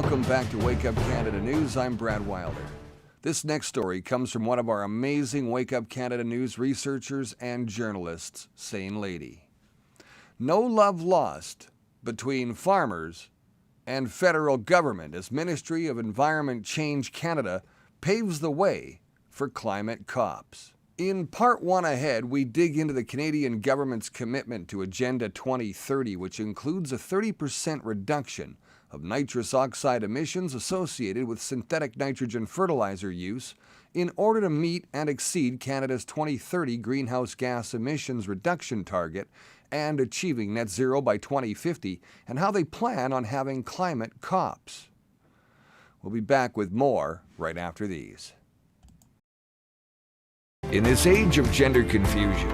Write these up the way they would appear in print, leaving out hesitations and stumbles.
Welcome back to Wake Up Canada News. I'm Brad Wilder. This next story comes from one of our amazing Wake Up Canada News researchers and journalists, Sane Lady. No love lost between farmers and federal government as Ministry of Environment Change Canada paves the way for climate cops. In Part 1 ahead, we dig into the Canadian government's commitment to Agenda 2030, which includes a 30% reduction of nitrous oxide emissions associated with synthetic nitrogen fertilizer use in order to meet and exceed Canada's 2030 greenhouse gas emissions reduction target and achieving net zero by 2050, and how they plan on having climate cops. We'll be back with more right after these. In this age of gender confusion,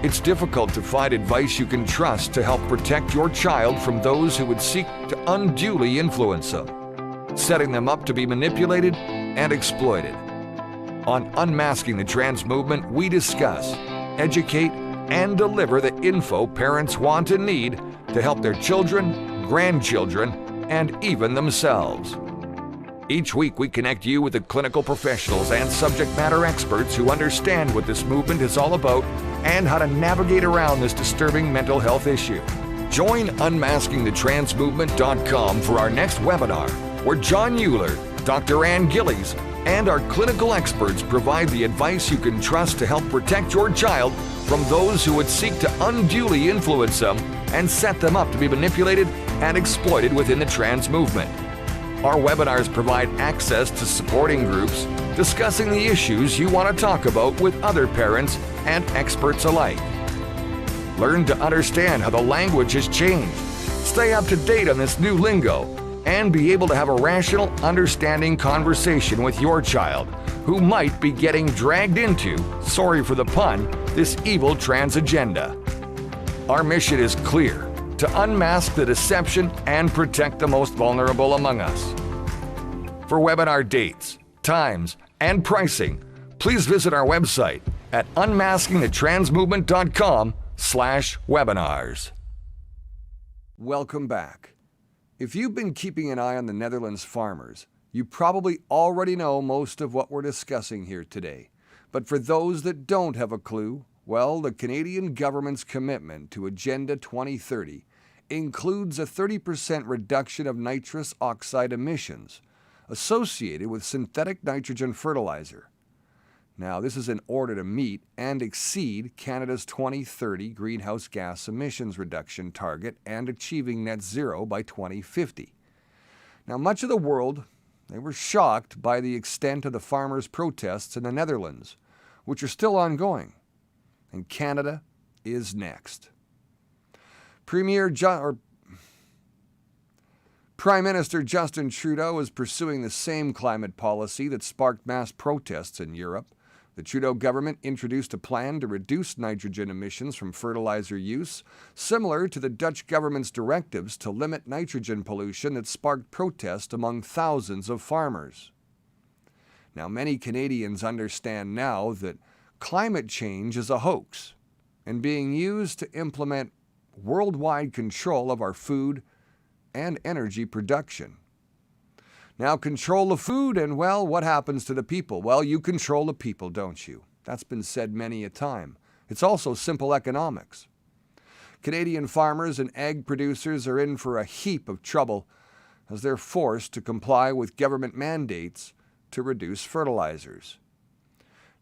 it's difficult to find advice you can trust to help protect your child from those who would seek to unduly influence them, setting them up to be manipulated and exploited. On Unmasking the Trans Movement, we discuss, educate, and deliver the info parents want and need to help their children, grandchildren, and even themselves. Each week, we connect you with the clinical professionals and subject matter experts who understand what this movement is all about and how to navigate around this disturbing mental health issue. Join UnmaskingTheTransMovement.com for our next webinar, where John Euler, Dr. Ann Gillies, and our clinical experts provide the advice you can trust to help protect your child from those who would seek to unduly influence them and set them up to be manipulated and exploited within the trans movement. Our webinars provide access to supporting groups discussing the issues you want to talk about with other parents and experts alike. Learn to understand how the language has changed, stay up to date on this new lingo, and be able to have a rational, understanding conversation with your child who might be getting dragged into, sorry for the pun, this evil trans agenda. Our mission is clear: to unmask the deception and protect the most vulnerable among us. For webinar dates, times, and pricing, please visit our website at unmaskingthetransmovement.com/webinars. Welcome back. If you've been keeping an eye on the Netherlands farmers, you probably already know most of what we're discussing here today. But for those that don't have a clue, well, the Canadian government's commitment to Agenda 2030 includes a 30% reduction of nitrous oxide emissions associated with synthetic nitrogen fertilizer. Now, this is in order to meet and exceed Canada's 2030 greenhouse gas emissions reduction target and achieving net zero by 2050. Now, much of the world, they were shocked by the extent of the farmers' protests in the Netherlands, which are still ongoing. And Canada is next. Prime Minister Justin Trudeau is pursuing the same climate policy that sparked mass protests in Europe. The Trudeau government introduced a plan to reduce nitrogen emissions from fertilizer use, similar to the Dutch government's directives to limit nitrogen pollution that sparked protest among thousands of farmers. Now, many Canadians understand now that climate change is a hoax and being used to implement worldwide control of our food and energy production. Now, control the food, and well, what happens to the people? Well, you control the people, don't you? That's been said many a time. It's also simple economics. Canadian farmers and egg producers are in for a heap of trouble as they're forced to comply with government mandates to reduce fertilizers.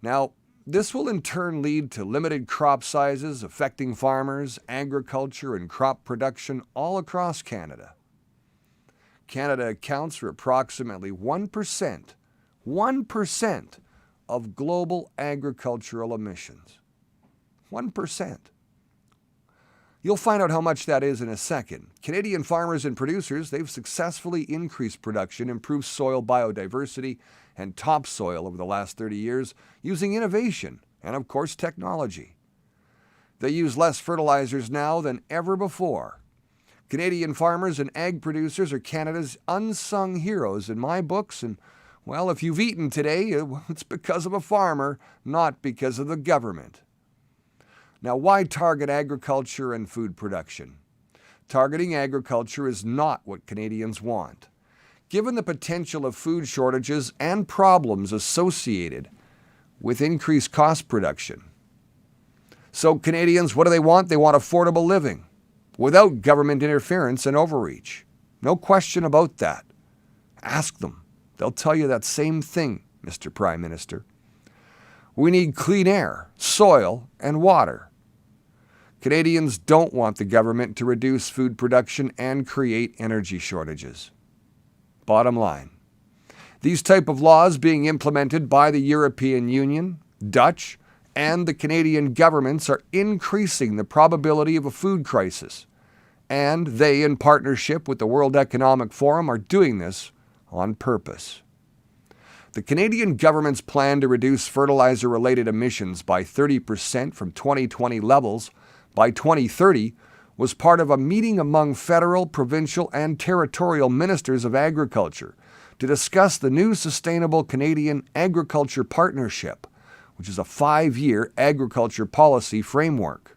Now, this will in turn lead to limited crop sizes affecting farmers, agriculture, and crop production all across Canada. Canada accounts for approximately 1% of global agricultural emissions. 1%. You'll find out how much that is in a second. Canadian farmers and producers, they've successfully increased production, improved soil biodiversity, and topsoil over the last 30 years using innovation and, of course, technology. They use less fertilizers now than ever before. Canadian farmers and ag producers are Canada's unsung heroes in my books, and, well, if you've eaten today, it's because of a farmer, not because of the government. Now, why target agriculture and food production? Targeting agriculture is not what Canadians want. given the potential of food shortages and problems associated with increased cost production. So Canadians, what do they want? They want affordable living without government interference and overreach. No question about that. Ask them. They'll tell you that same thing, Mr. Prime Minister. We need clean air, soil, and water. Canadians don't want the government to reduce food production and create energy shortages. Bottom line, these type of laws being implemented by the European Union, Dutch, and the Canadian governments are increasing the probability of a food crisis. And they, in partnership with the World Economic Forum, are doing this on purpose. The Canadian government's plan to reduce fertilizer-related emissions by 30% from 2020 levels by 2030 was part of a meeting among federal, provincial, and territorial ministers of agriculture to discuss the new Sustainable Canadian Agriculture Partnership, which is a 5-year agriculture policy framework.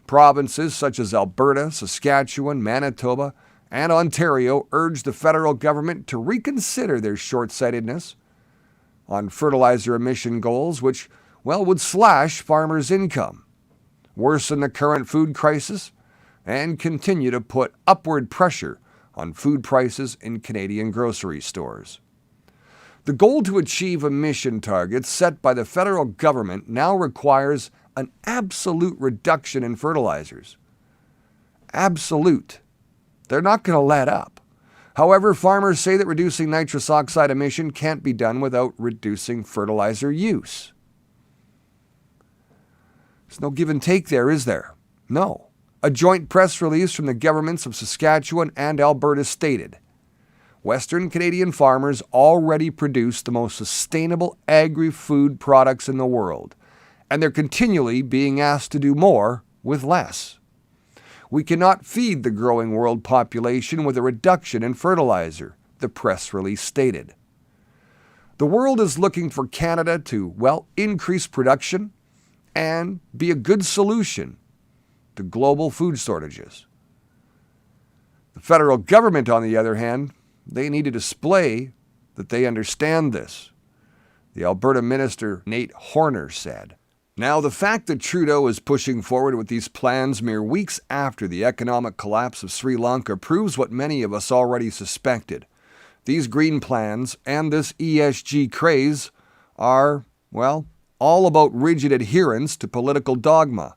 Provinces such as Alberta, Saskatchewan, Manitoba, and Ontario urged the federal government to reconsider their short-sightedness on fertilizer emission goals, which, would slash farmers' income, worsen the current food crisis, and continue to put upward pressure on food prices in Canadian grocery stores. The goal to achieve emission targets set by the federal government now requires an absolute reduction in fertilizers. Absolute. They're not going to let up. However, farmers say that reducing nitrous oxide emission can't be done without reducing fertilizer use. There's no give and take there, is there? No. A joint press release from the governments of Saskatchewan and Alberta stated, Western Canadian farmers already produce the most sustainable agri-food products in the world, and they're continually being asked to do more with less. We cannot feed the growing world population with a reduction in fertilizer, the press release stated. The world is looking for Canada to, increase production and be a good solution to global food shortages. The federal government, on the other hand, they need to display that they understand this, the Alberta Minister Nate Horner said. Now, the fact that Trudeau is pushing forward with these plans mere weeks after the economic collapse of Sri Lanka proves what many of us already suspected. These green plans and this ESG craze are, all about rigid adherence to political dogma,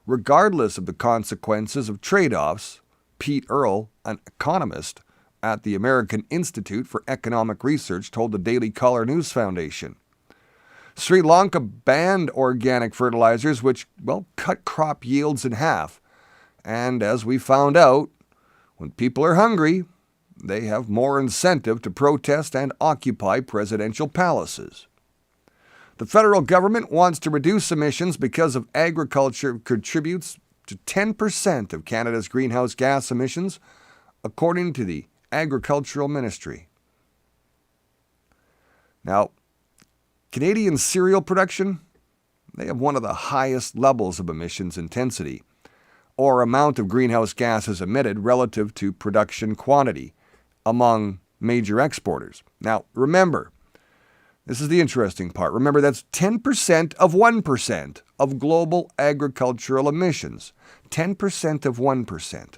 regardless of the consequences of trade-offs, Pete Earle, an economist at the American Institute for Economic Research, told the Daily Caller News Foundation. Sri Lanka banned organic fertilizers, which, cut crop yields in half. And as we found out, when people are hungry, they have more incentive to protest and occupy presidential palaces. The federal government wants to reduce emissions because of agriculture contributes to 10% of Canada's greenhouse gas emissions, according to the Agricultural Ministry. Now, Canadian cereal production, they have one of the highest levels of emissions intensity, or amount of greenhouse gases emitted relative to production quantity, among major exporters. Now, remember, this is the interesting part. Remember, that's 10% of 1% of global agricultural emissions. 10% of 1%.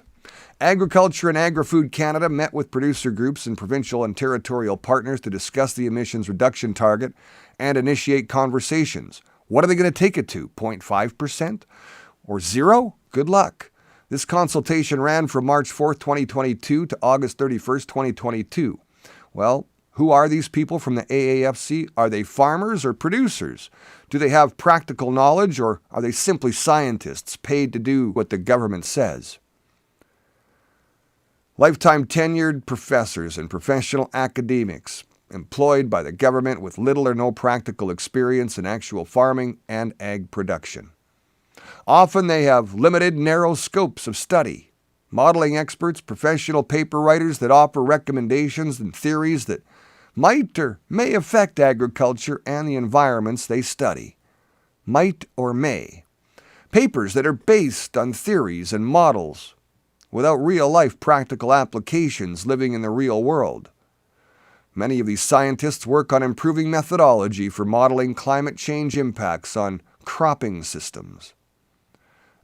Agriculture and Agri-Food Canada met with producer groups and provincial and territorial partners to discuss the emissions reduction target and initiate conversations. What are they going to take it to? 0.5%? Or zero? Good luck. This consultation ran from March 4th, 2022 to August 31st, 2022. Well, who are these people from the AAFC? Are they farmers or producers? Do they have practical knowledge, or are they simply scientists paid to do what the government says? Lifetime tenured professors and professional academics employed by the government with little or no practical experience in actual farming and ag production. Often they have limited, narrow scopes of study. Modeling experts, professional paper writers that offer recommendations and theories that might or may affect agriculture and the environments they study. Might or may. Papers that are based on theories and models without real-life practical applications living in the real world. Many of these scientists work on improving methodology for modeling climate change impacts on cropping systems.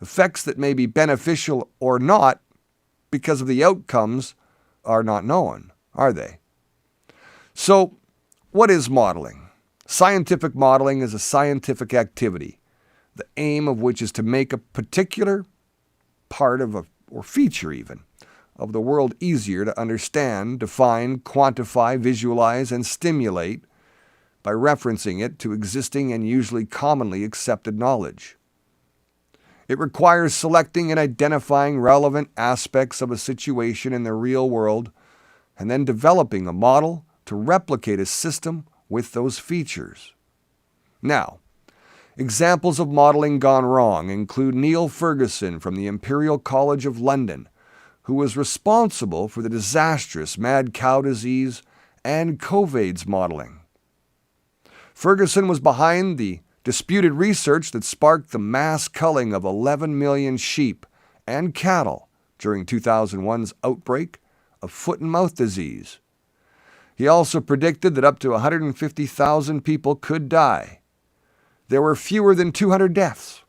Effects that may be beneficial or not because of the outcomes are not known, are they? So, what is modeling? Scientific modeling is a scientific activity, the aim of which is to make a particular part of or feature even, of the world easier to understand, define, quantify, visualize, and stimulate by referencing it to existing and usually commonly accepted knowledge. It requires selecting and identifying relevant aspects of a situation in the real world and then developing a model to replicate a system with those features. Now, examples of modeling gone wrong include Neil Ferguson from the Imperial College of London, who was responsible for the disastrous mad cow disease and COVID's modeling. Ferguson was behind the disputed research that sparked the mass culling of 11 million sheep and cattle during 2001's outbreak of foot and mouth disease. He also predicted that up to 150,000 people could die. There were fewer than 200 deaths.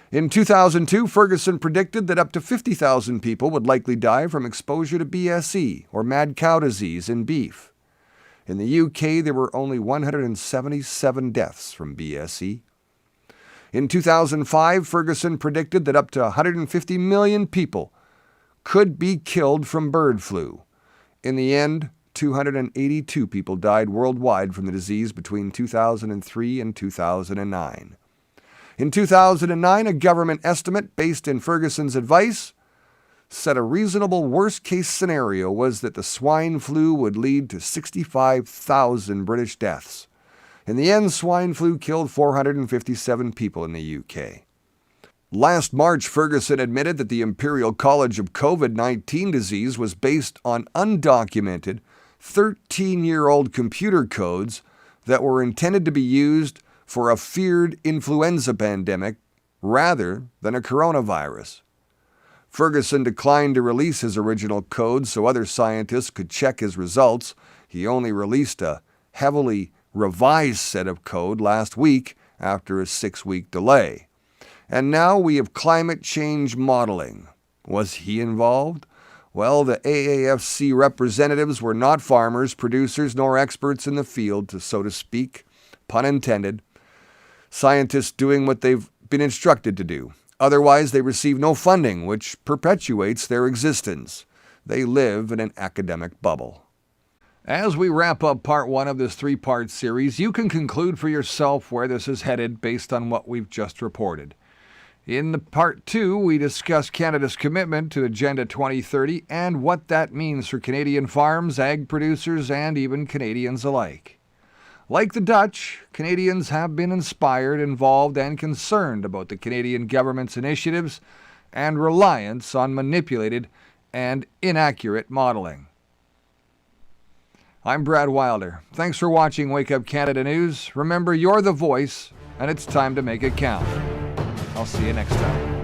In 2002, Ferguson predicted that up to 50,000 people would likely die from exposure to BSE, or mad cow disease, in beef. In the UK, there were only 177 deaths from BSE. In 2005, Ferguson predicted that up to 150 million people could be killed from bird flu. In the end, 282 people died worldwide from the disease between 2003 and 2009. In 2009, a government estimate based in Ferguson's advice said a reasonable worst-case scenario was that the swine flu would lead to 65,000 British deaths. In the end, swine flu killed 457 people in the UK. Last March, Ferguson admitted that the Imperial College of COVID-19 disease was based on undocumented 13-year-old computer codes that were intended to be used for a feared influenza pandemic rather than a coronavirus. Ferguson declined to release his original code so other scientists could check his results. He only released a heavily revised set of code last week after a 6-week delay. And now we have climate change modeling. Was he involved? Well, the AAFC representatives were not farmers, producers, nor experts in the field, so to speak, pun intended. Scientists doing what they've been instructed to do. Otherwise, they receive no funding, which perpetuates their existence. They live in an academic bubble. As we wrap up part 1 of this 3-part series, you can conclude for yourself where this is headed based on what we've just reported. In part 2, we discuss Canada's commitment to Agenda 2030 and what that means for Canadian farms, ag producers, and even Canadians alike. Like the Dutch, Canadians have been inspired, involved, and concerned about the Canadian government's initiatives and reliance on manipulated and inaccurate modeling. I'm Brad Wilder. Thanks for watching Wake Up Canada News. Remember, you're the voice, and it's time to make it count. I'll see you next time.